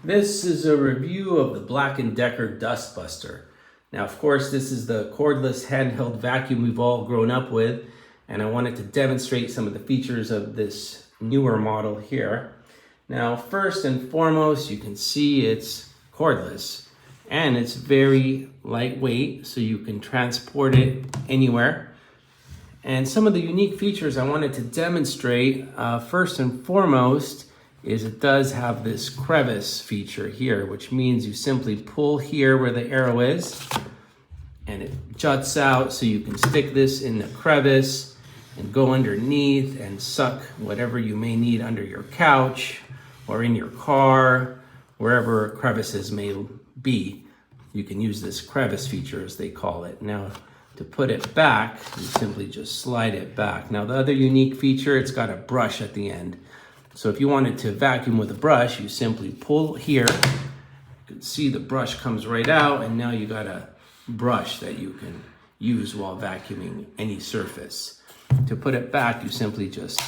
This is a review of the BLACK+DECKER Dustbuster. Now, of course, this is the cordless handheld vacuum we've all grown up with, and I wanted to demonstrate some of the features of this newer model here. Now, first and foremost, you can see it's cordless, and it's very lightweight, so you can transport it anywhere. And some of the unique features I wanted to demonstrate, first and foremost, is it does have this crevice feature here, which means you simply pull here where the arrow is and it juts out, so you can stick this in the crevice and go underneath and suck whatever you may need under your couch or in your car, wherever crevices may be. You can use this crevice feature, as they call it. Now, to put it back, you simply just slide it back. Now, the other unique feature, it's got a brush at the end. So if you wanted to vacuum with a brush, you simply pull here. You can see the brush comes right out, and now you got a brush that you can use while vacuuming any surface. To put it back, you simply just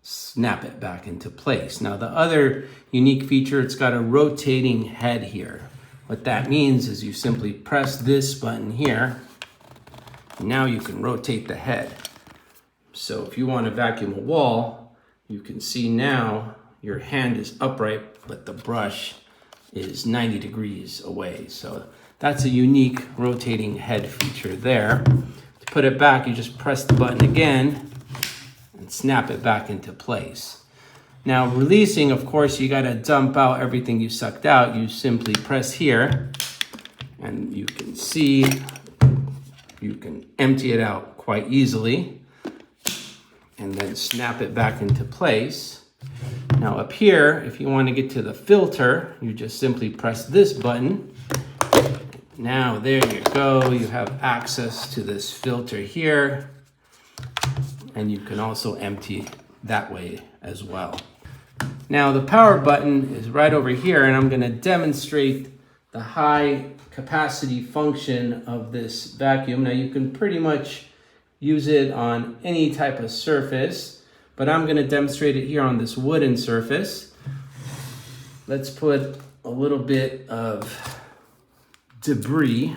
snap it back into place. Now, the other unique feature, it's got a rotating head here. What that means is you simply press this button here. Now you can rotate the head. So if you want to vacuum a wall, you can see now your hand is upright, but the brush is 90 degrees away. So that's a unique rotating head feature there. To put it back, you just press the button again and snap it back into place. Now, releasing, of course, you gotta dump out everything you sucked out. You simply press here, and you can see you can empty it out quite easily, and then snap it back into place. Now up here, if you want to get to the filter, you just simply press this button. Now there you go, you have access to this filter here, and you can also empty that way as well. Now the power button is right over here, and I'm going to demonstrate the high capacity function of this vacuum. Now you can pretty much use it on any type of surface, but I'm going to demonstrate it here on this wooden surface. Let's put a little bit of debris,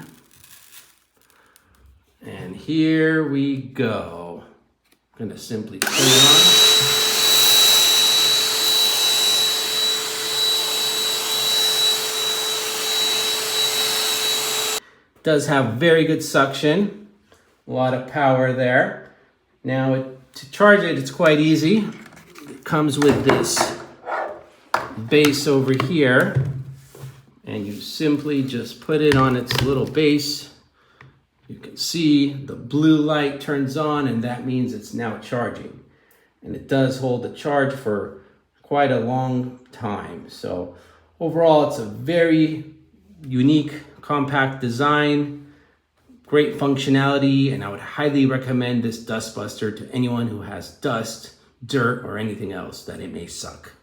and here we go. I'm going to simply turn it on. It does have very good suction. A lot of power there. Now, to charge it, it's quite easy. It comes with this base over here, and you simply just put it on its little base. You can see the blue light turns on, and that means it's now charging. And it does hold the charge for quite a long time. So overall, it's a very unique, compact design. Great functionality, and I would highly recommend this dustbuster to anyone who has dust, dirt, or anything else that it may suck.